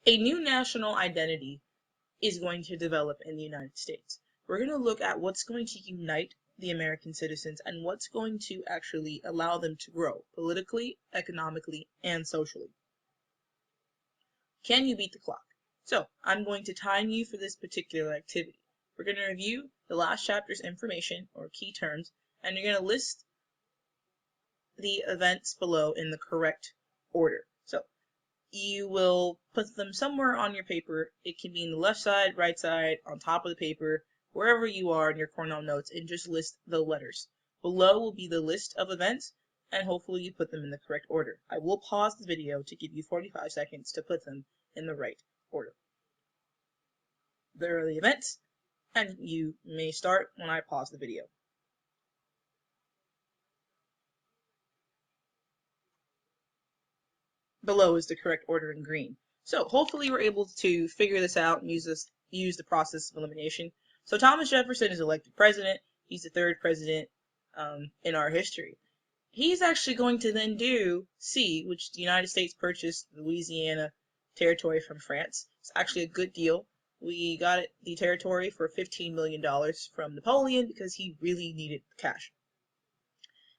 A new national identity is going to develop in the United States. We're going to look at what's going to unite the American citizens and what's going to actually allow them to grow politically, economically, and socially. Can you beat the clock? So I'm going to time you for this particular activity. We're going to review the last chapter's information or key terms, and you're going to list the events below in the correct order. So you will put them somewhere on your paper. It can be in the left side, right side, on top of the paper, wherever you are in your Cornell notes, and just list the letters. Below will be the list of events, and hopefully you put them in the correct order. I will pause the video to give you 45 seconds to put them in the right order. There are the events, and you may start when I pause the video. Below is the correct order in green. So hopefully we're able to figure this out and use the process of elimination. So Thomas Jefferson is elected president. He's the third president in our history. He's actually going to then do C, which the United States purchased the Louisiana territory from France. It's actually a good deal. We got the territory for $15 million from Napoleon because he really needed the cash.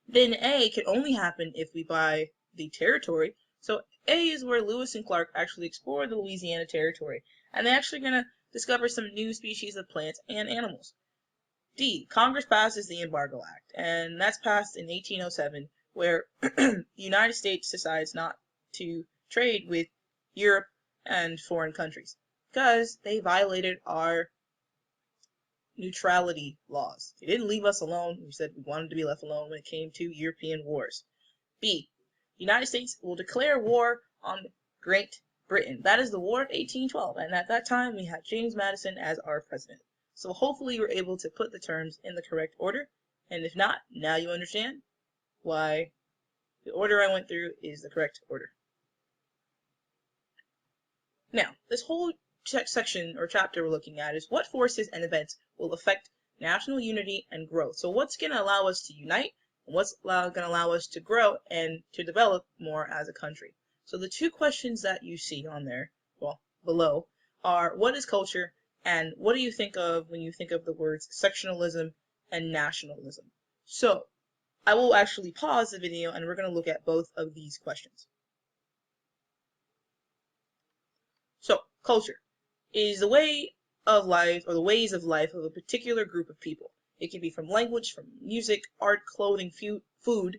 Then A can only happen if we buy the territory. So A is where Lewis and Clark actually explored the Louisiana territory, and they're actually going to discover some new species of plants and animals. D, Congress passes the Embargo Act, and that's passed in 1807, where the United States decides not to trade with Europe and foreign countries because they violated our neutrality laws. They didn't leave us alone. We said we wanted to be left alone when it came to European wars. B, the United States will declare war on Great Britain. That is the War of 1812, and at that time we had James Madison as our president. So hopefully you're able to put the terms in the correct order, and if not, now you understand why the order I went through is the correct order. Now, this whole section or chapter we're looking at is what forces and events will affect national unity and growth. So what's going to allow us to unite, and what's going to allow us to grow and to develop more as a country. So the two questions that you see on there, well, below, are what is culture and what do you think of when you think of the words sectionalism and nationalism? So I will actually pause the video and we're going to look at both of these questions. So culture is the way of life or the ways of life of a particular group of people. It can be from language, from music, art, clothing, food,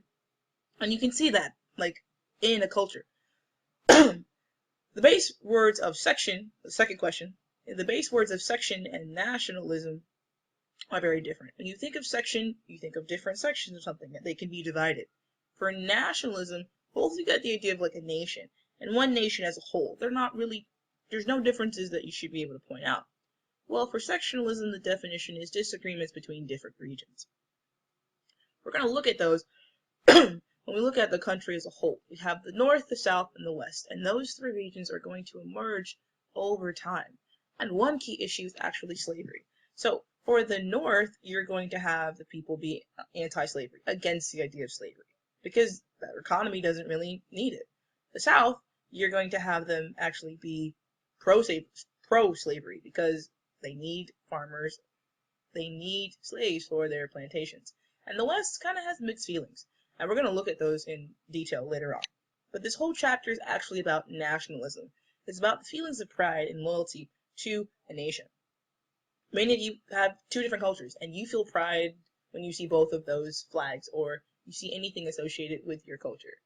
and you can see that like in a culture. The base words of section, the second question, the base words of section and nationalism are very different. When you think of section, you think of different sections of something, that they can be divided. For nationalism, both you get the idea of like a nation, and one nation as a whole. There's no differences that you should be able to point out. Well, for sectionalism, the definition is disagreements between different regions. We're going to look at those when we look at the country as a whole. We have the North, the South, and the West, and those three regions are going to emerge over time. And one key issue is actually slavery. So for the North, you're going to have the people be anti-slavery, against the idea of slavery, because their economy doesn't really need it. The South, you're going to have them actually be pro-slavery because they need farmers, they need slaves for their plantations. And the West kind of has mixed feelings. And we're going to look at those in detail later on. But this whole chapter is actually about nationalism. It's about the feelings of pride and loyalty to a nation. Many of you have two different cultures, and you feel pride when you see both of those flags or you see anything associated with your culture.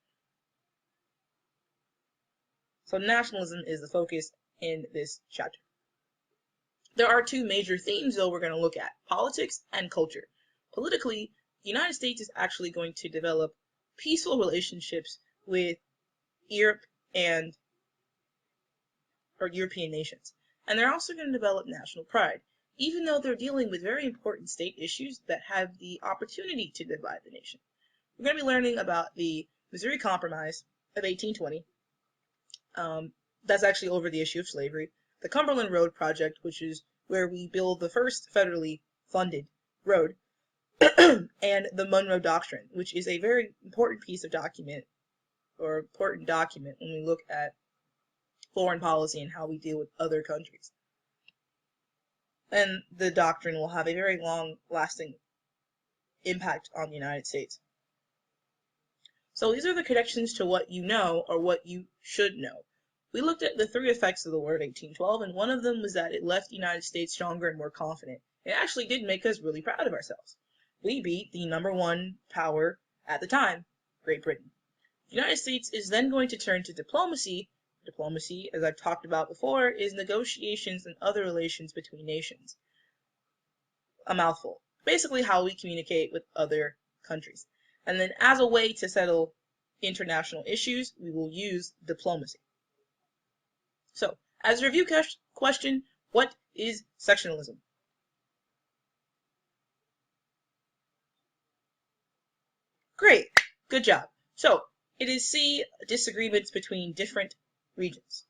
So nationalism is the focus in this chapter. There are two major themes, though, we're going to look at: politics and culture. Politically, the United States is actually going to develop peaceful relationships with Europe or European nations. And they're also going to develop national pride, even though they're dealing with very important state issues that have the opportunity to divide the nation. We're going to be learning about the Missouri Compromise of 1820. That's actually over the issue of slavery. The Cumberland Road Project, which is where we build the first federally funded road, and the Monroe Doctrine, which is a very important piece of document, or important document when we look at foreign policy and how we deal with other countries. And the doctrine will have a very long-lasting impact on the United States. So these are the connections to what you know or what you should know. We looked at the 3 effects of the War of 1812, and one of them was that it left the United States stronger and more confident. It actually did make us really proud of ourselves. We beat the #1 power at the time, Great Britain. The United States is then going to turn to diplomacy. Diplomacy, as I've talked about before, is negotiations and other relations between nations. A mouthful. Basically how we communicate with other countries. And then as a way to settle international issues, we will use diplomacy. So, as a review question, what is sectionalism? Great, good job. So, it is disagreements between different regions.